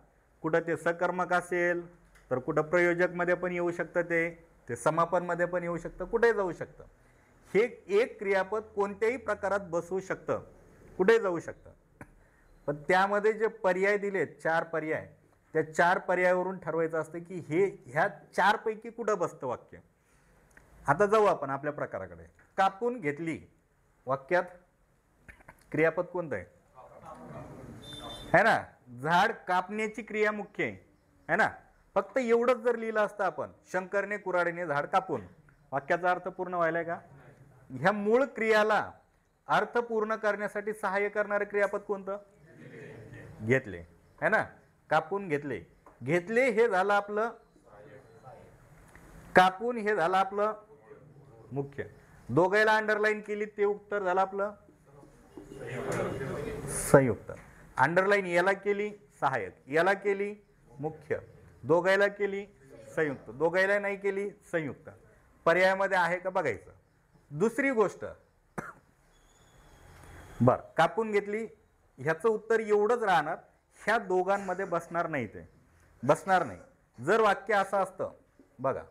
कुठं ते सकर्मक असेल तर कुठं प्रयोजकमध्ये पण येऊ शकतं, ते समापनमध्ये पण येऊ शकतं, कुठेही जाऊ शकतं. हे एक क्रियापद कोणत्याही प्रकारात बसू शकतं, कुठेही जाऊ शकतं. पण त्यामध्ये जे पर्याय दिलेत, 4 पर्याय, त्या 4 पर्यायावरून ठरवायचं असतं की हे ह्या 4 पैकी कुठं बसतं वाक्य. आता जाऊ आपण आपल्या प्रकाराकडे. कापून घेतली वाक्यात क्रियापद कोणतं आहे ना. झाड कापण्याची क्रिया मुख्य आहे ना. फक्त एवढंच जर लिहिलं असतं आपण, शंकरने कुऱ्हाडीने झाड कापून, वाक्याचा अर्थ पूर्ण व्हायलाय का? ह्या मूळ क्रियाला अर्थ पूर्ण करण्यासाठी सहाय्य करणारे क्रियापद कोणतं? घेतले, है ना. कापून घेतले. घेतले हे झालं आपलं कापून, हे झालं आपलं मुख्य. दोघायला अंडरलाईन केली ते उत्तर झालं आपलं संयुक्त. अंडरलाईन याला केली सहाय्यक, याला केली मुख्य, दोघायला केली संयुक्त, दोघायला नाही केली संयुक्त. पर्यायामध्ये आहे का बघायचं. दुसरी गोष्ट, बर कापून घेतली ह्याचं उत्तर एवढंच राहणार, ह्या दोघांमध्ये बसणार नाही, ते बसणार नाही. जर वाक्य असं असतं बघा,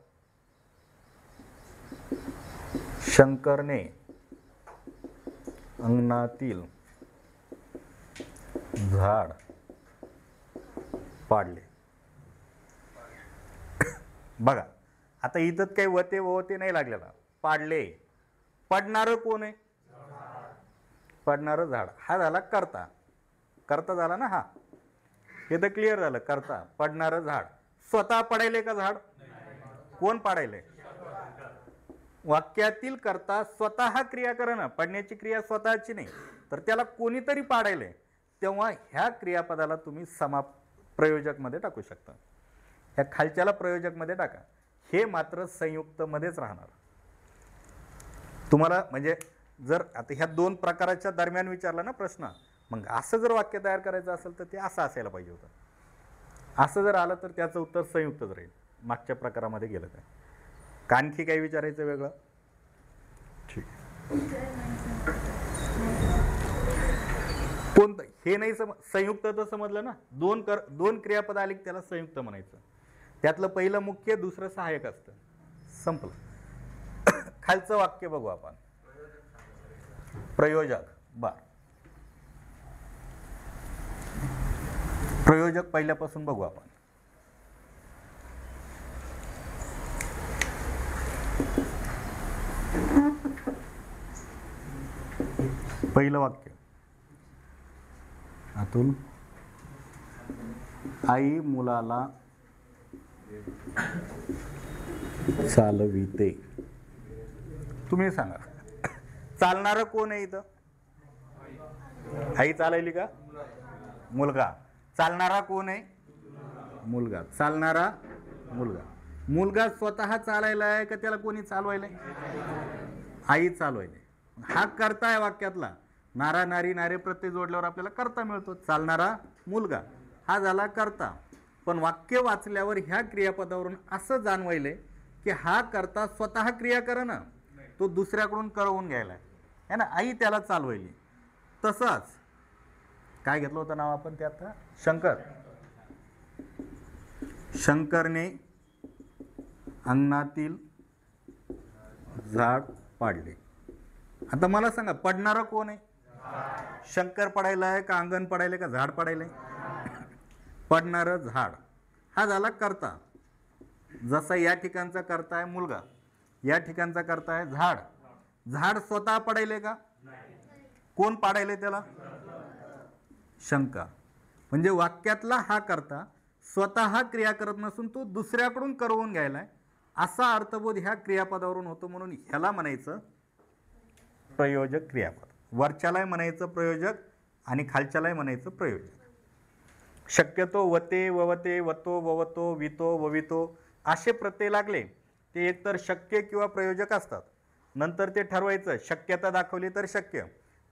शंकरने अंगणातील झाड पाडले. बघा आता इथं काही वते वते नाही लागलेला. पाडले, पडणारं कोण आहे? पडणारं झाड. हा झाला कर्ता, कर्ता झाला ना. हा हे तर क्लिअर झालं. कर्ता, पडणारं झाड. स्वतः पडायले का झाड? कोण पाडायले? वाक्यातील कर्ता स्वतः क्रिया करणं, पडण्याची क्रिया स्वतःची नाही, तर त्याला कोणीतरी पाडायले, तेव्हा ह्या क्रियापदाला तुम्ही प्रयोजक मध्ये टाकू शकता. ह्या खालच्याला प्रयोजक मध्ये टाका. हे मात्र संयुक्त मध्येच राहणार. तुम्हाला म्हणजे जर आता ह्या दोन प्रकाराच्या दरम्यान विचारला ना प्रश्न, मग असं जर वाक्य तयार करायचं असेल तर ते असं असायला पाहिजे होतं. असं जर आलं तर त्याचं उत्तर संयुक्तच राहील. मागच्या प्रकारामध्ये गेलं काय. आणखी काही विचारायचं वेगळं? ठीक. कोणतं हे नाही संयुक्त तर समजलं ना. दोन क्रियापद आली त्याला संयुक्त म्हणायचं. त्यातलं पहिलं मुख्य, दुसरं सहाय्यक असतं. संपलं. खालचं वाक्य बघू आपण. प्रयोजक. बर, प्रयोजक पहिल्यापासून बघू आपण. पहिलं वाक्य, अतुल आई मुलाला चालविते. तुम्ही सांगा चालणारं कोण आहे इथं? आई चालवली का? मुलगा. चालणारा कोण आहे? मुलगा. चालणारा मुलगा. मुलगा स्वतः चालायला आहे का त्याला कोणी चालवायला? आई चालवायला. हा कर्ता आहे वाक्यातला. नारा नारी नारे प्रत्यय जोडल्यावर आपल्याला कर्ता मिळतो. चालणारा मुलगा हा झाला कर्ता. पण वाक्य वाचल्यावर ह्या क्रियापदावरून असं जाणवायलंय की हा कर्ता स्वतः क्रिया करणं, तो दुसऱ्याकडून कळवून घ्यायला आहे ना. आई त्याला चालवायली. तसंच काय घेतलं होतं नाव आपण ते आता? शंकर. शंकरने अंगणातील झाड पाडले. आता मला सांगा पडणारा कोण आहे? शंकर पडायला आहे का अंगण पडायला का झाड पडायला? पडणारं झाड हा झाला कर्ता. जसा या ठिकाणचा कर्ता आहे मुलगा, या ठिकाणचा कर्ता आहे झाड. झाड स्वतः पडायले का? कोण पाडायले त्याला? शंका. म्हणजे वाक्यातला हा कर्ता स्वतः क्रिया करत नसून तो दुसऱ्याकडून करवून घ्यायलाय, असा अर्थबोध ह्या क्रियापदावरून होतो. म्हणून ह्याला म्हणायचं प्रयोजक क्रियापद. वरच्यालाही म्हणायचं प्रयोजक आणि खालच्यालाही म्हणायचं प्रयोजक. शक्यतो वते ववते वतो ववतो वितो ववितो असे प्रत्यय लागले ते एकतर शक्य किंवा प्रयोजक असतात. नंतर ते ठरवायचं, शक्यता दाखवली तर शक्य,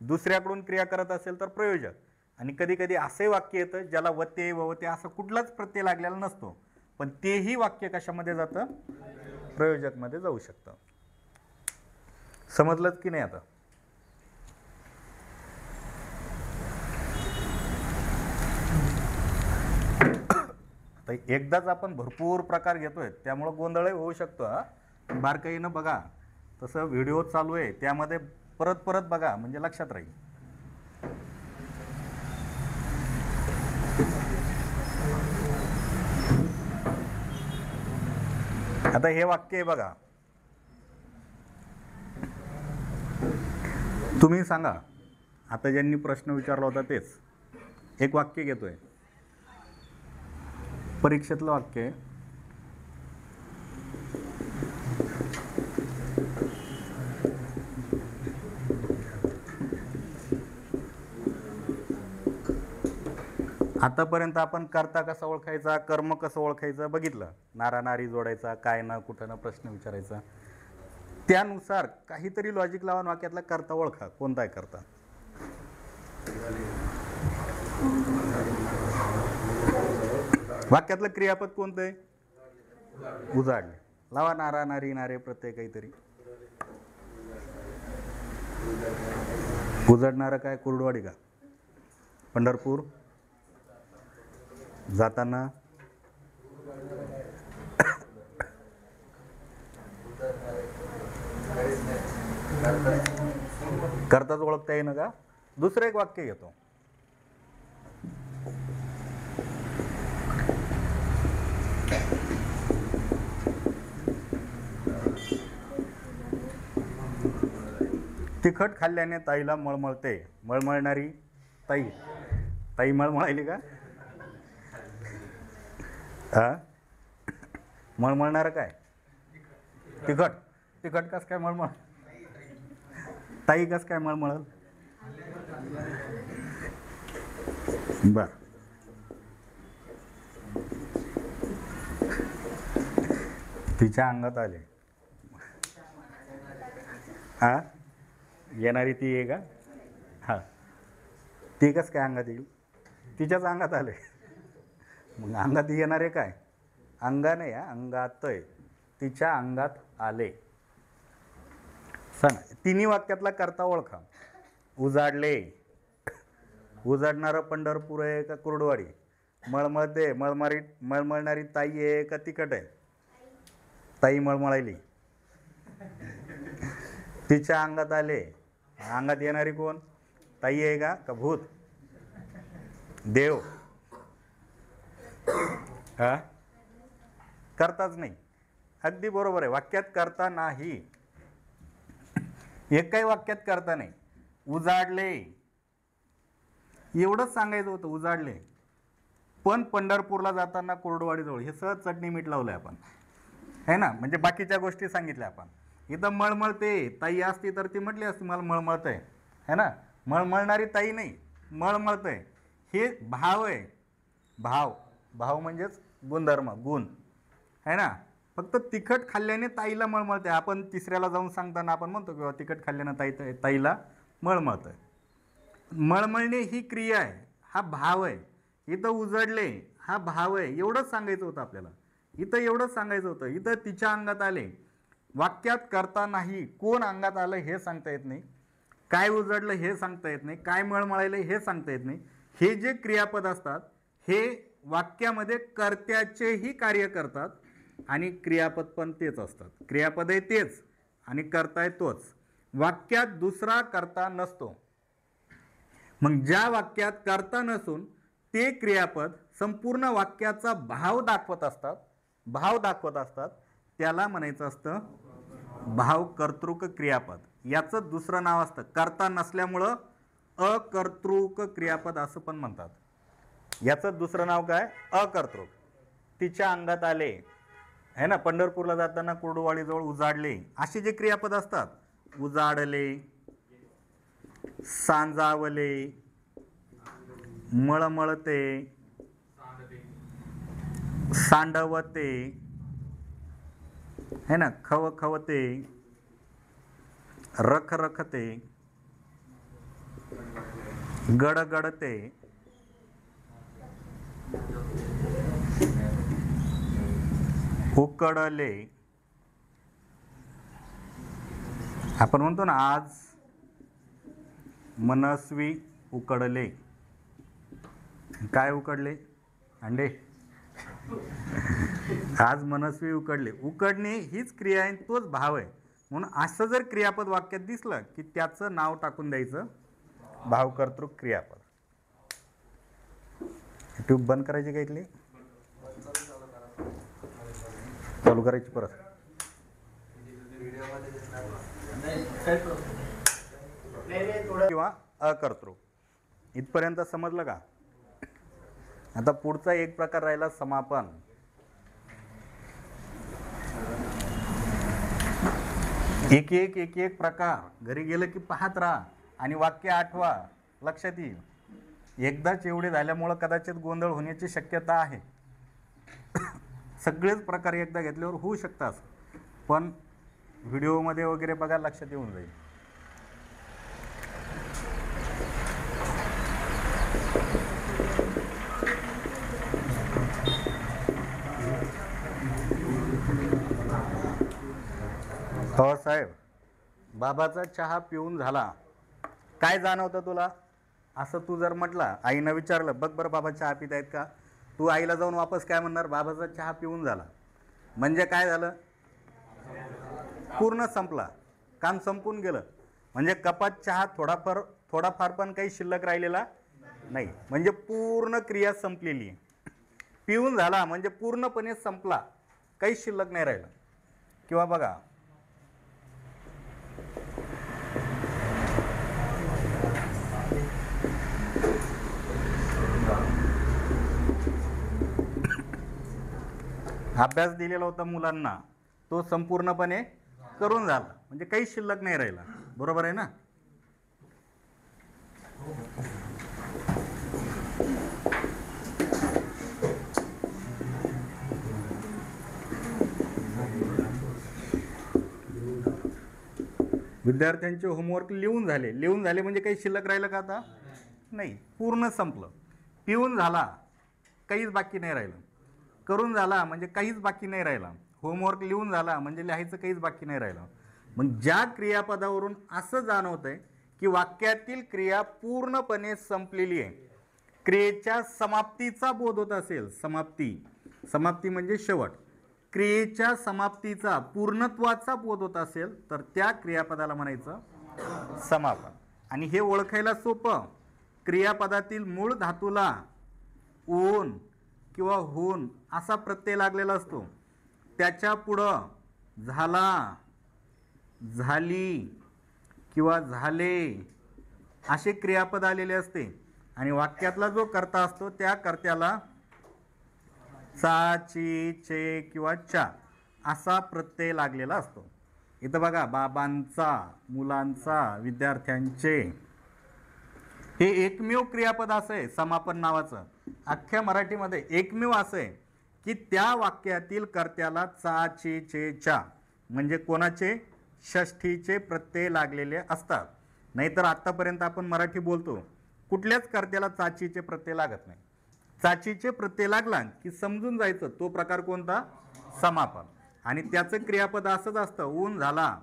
दुसऱ्याकडून क्रिया करत असेल तर प्रयोजक. आणि कधी कधी असे वाक्य येतं ज्याला वते ववते असं कुठलाच प्रत्यय लागलेला नसतो, पण तेही वाक्य कशामध्ये जातं? प्रयोजकमध्ये जाऊ शकतं. समजलंच की नाही? आता एकदाच आपण भरपूर प्रकार घेतोय त्यामुळे गोंधळही होऊ शकतो. बारकाईनं बघा, तसं व्हिडिओ चालू आहे त्यामध्ये परत परत बघा म्हणजे लक्षात राहील. आता हे वाक्य आहे बघा. तुम्ही सांगा, आता ज्यांनी प्रश्न विचारला होता तेच एक वाक्य घेतोय, परीक्षेतलं वाक्य आहे. आतापर्यंत आपण कर्ता कसा ओळखायचा, कर्म कसं ओळखायचं बघितलं. नारा नारी जोडायचा, काय ना कुठं ना प्रश्न विचारायचा. त्यानुसार काहीतरी लॉजिक लावून वाक्यातला कर्ता ओळखा. कोणता आहे कर्ता? वाक्यातलं क्रियापद कोणतं आहे? उजाडले. लावा नारा नारी नारे प्रत्यय काहीतरी. उजाडणारं काय? कुर्डवाडी का? पंढरपूर जाताना करताच ओळखता येईन का? दुसरं एक वाक्य घेतो. तिखट खाल्ल्याने ताईला मळमळते. मळमळणारी ताई. ताई मळमळायली का? हा, मळमळणार काय? तिखट. तिखट कस काय मळमळ? ताई कस काय मळमळल? बर, तिच्या अंगात आले. हा, येणारी ती आहे का? हा, ती कस काय अंगात येईल? तिच्याच अंगात आले. मग अंगात येणारे काय? अंगाने या अंगात आहे. तिच्या अंगात आले. सांग, तिन्ही वाक्यातला कर्ता ओळखा. उजाडले. उजाडणारं पंढरपूर आहे का कुर्डवाडी? मळमळते. मळमळणारी ताई आहे का तिखट आहे? ताई मळमळायली. तिच्या अंगात आले. अंगात येणारी कोण? ताई आहे का भूत? देव? हा, करताच नाही. अगदी बरोबर आहे. वाक्यात करता नाही. एकही वाक्यात करता नाही. उजाडले एवढंच सांगायचं होतं. उजाडले. पण पंढरपूरला जाताना कुर्डवाडीजवळ हे सहज चटणी मीठ लावलंय आपण, है ना. म्हणजे बाकीच्या गोष्टी सांगितल्या आपण. इथं मळमळते ताई असती तर ती म्हटली असती मला मळमळतंय, है ना. मळमळणारी ताई नाही, मळमळतंय. हे भाव आहे. भाव. भाव म्हणजेच गुणधर्म, गुण, है ना. फक्त तिखट खाल्ल्याने ताईला मळमळते. आपण तिसऱ्याला जाऊन सांगताना आपण म्हणतो किंवा तिखट खाल्ल्यानं ताईला मळमळतंय. मळमळणे ही क्रिया आहे, हा भाव आहे. इथं उजडले हा भाव आहे. एवढंच सांगायचं होतं आपल्याला. इथं एवढंच सांगायचं होतं. इथं तिच्या अंगात आले. वाक्यात करता नाही. कोण अंगात आलं हे सांगता येत नाही. काय उजडलं हे सांगता येत नाही. काय मळमळायलं हे सांगता येत नाही. हे जे क्रियापद असतात हे वाक्यामध्ये कर्त्याचेही कार्य करतात आणि क्रियापद पण तेच असतात. क्रियापद आहे तेच आणि कर्ता आहे तोच. वाक्यात दुसरा कर्ता नसतो. मग ज्या वाक्यात कर्ता नसून ते क्रियापद संपूर्ण वाक्याचा भाव दाखवत असतात, त्याला म्हणायचं असतं भावकर्तृक क्रियापद. याचं दुसरं नाव असतं, कर्ता नसल्यामुळं अकर्तृक क्रियापद असं पण म्हणतात. याचं दुसरं नाव काय? अकर्तृक. तिच्या अंगात आले, है ना. पंढरपूरला जाताना कुर्डवाडीजवळ उजाडले. असे जे क्रियापद असतात, उजाडले, सांजावले, मळमळते, सांडवते, है ना, खवखवते, रखरखते, गडगडते, उकडले. आपण म्हणतो ना आज मनस्वी उकडले. काय उकडले? अंडे. आज मनस्वी उकडले. उकडणे हीच क्रिया आहे, तोच भाव आहे. म्हणून असं जर क्रियापद वाक्यात दिसलं की त्याचं नाव टाकून द्यायचं भावकर्तृक क्रियापद. ट्यूब बंद करायची का इथली? चालू करायची परत. किंवा अकर्तृक. इथपर्यंत समजलं का? आता पुढचा एक प्रकार राहिला समापन. एक एक प्रकार घरी गेलं की पाहत राहा आणि वाक्य आठवा, लक्षात येईल. एकदाच एवढे झाल्यामुळं कदाचित गोंधळ होण्याची शक्यता आहे. सगळेच प्रकार एकदा घेतल्यावर होऊ शकतं असं, पण व्हिडिओमध्ये वगैरे बघा लक्षात येऊन जाईल. हो साहेब, बाबाचा चहा पिऊन झाला, काय जाणवतं तुला? असं तू जर म्हटला, आईनं विचारलं बघ बरं बाबा चहा पित आहेत का, तू आईला जाऊन वापस काय म्हणणार? बाबाचा चहा पिऊन झाला. म्हणजे काय झालं? पूर्ण संपला, काम संपून गेलं. म्हणजे कपात चहा थोडाफार पण काही शिल्लक राहिलेला नाही, म्हणजे पूर्ण क्रिया संपलेली आहे. पिऊन झाला म्हणजे पूर्णपणे संपला, काही शिल्लक नाही राहिलं. किंवा बघा, अभ्यास दिलेला होता मुलांना, तो संपूर्णपणे करून झाला, म्हणजे काही शिल्लक नाही राहिला. बरोबर आहे ना? विद्यार्थ्यांचे होमवर्क लिहून झाले म्हणजे काही शिल्लक राहिलं का? आता नाही, पूर्ण संपलं. पिऊन झाला, काहीच बाकी नाही राहिलं. करून झाला म्हणजे काहीच बाकी नाही राहिला. होमवर्क लिहून झाला म्हणजे लिहायचं काहीच बाकी नाही राहिलं. मग ज्या क्रियापदावरून असं जाणवतंय की वाक्यातील क्रिया पूर्णपणे संपलेली आहे, क्रियेच्या समाप्तीचा बोध होत असेल, समाप्ती म्हणजे शेवट, क्रियेच्या समाप्तीचा, पूर्णत्वाचा बोध होत असेल, तर त्या क्रियापदाला म्हणायचं समापन. आणि हे ओळखायला सोपं, क्रियापदातील मूळ धातूला ऊन किंवा होऊन असा प्रत्यय लागलेला असतो. त्याच्या पुढं झाला, झाली किंवा झाले असे क्रियापद आलेले असते. आणि वाक्यातला जो कर्ता असतो त्या कर्त्याला चा, ची, चे किंवा चा असा प्रत्यय लागलेला असतो. इथं बघा, बाबांचा, मुलांचा, विद्यार्थ्यांचे, हे एकमेव क्रियापद असं आहे समापन नावाचं. अख्ख्या मराठीमध्ये एकमेव असं आहे की त्या वाक्यातील कर्त्याला चा, ची, चे, चा म्हणजे कोणाचे? षष्ठीचे प्रत्यय लागलेले असतात. नाहीतर आत्तापर्यंत आपण मराठी बोलतो, कुठल्याच कर्त्याला चाचीचे प्रत्यय लागत नाही. चाचीचे प्रत्यय लागला की समजून जायचं तो प्रकार कोणता? समापन. आणि त्याचं क्रियापद असंच असतं, ऊन झाला,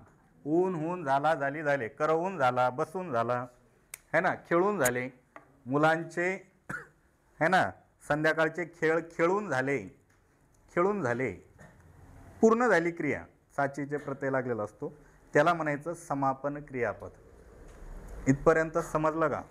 ऊन होऊन झाला, झाली झाले, करवून झाला, बसून झाला, है ना, खेळून झाले, मुलांचे है ना संध्याकाळचे खेळून झाले, पूर्ण झाली क्रिया. चाचीचे प्रत्यय लागलेला असतो, त्याला म्हणायचं समापन क्रियापद. इथपर्यंत समजलं का?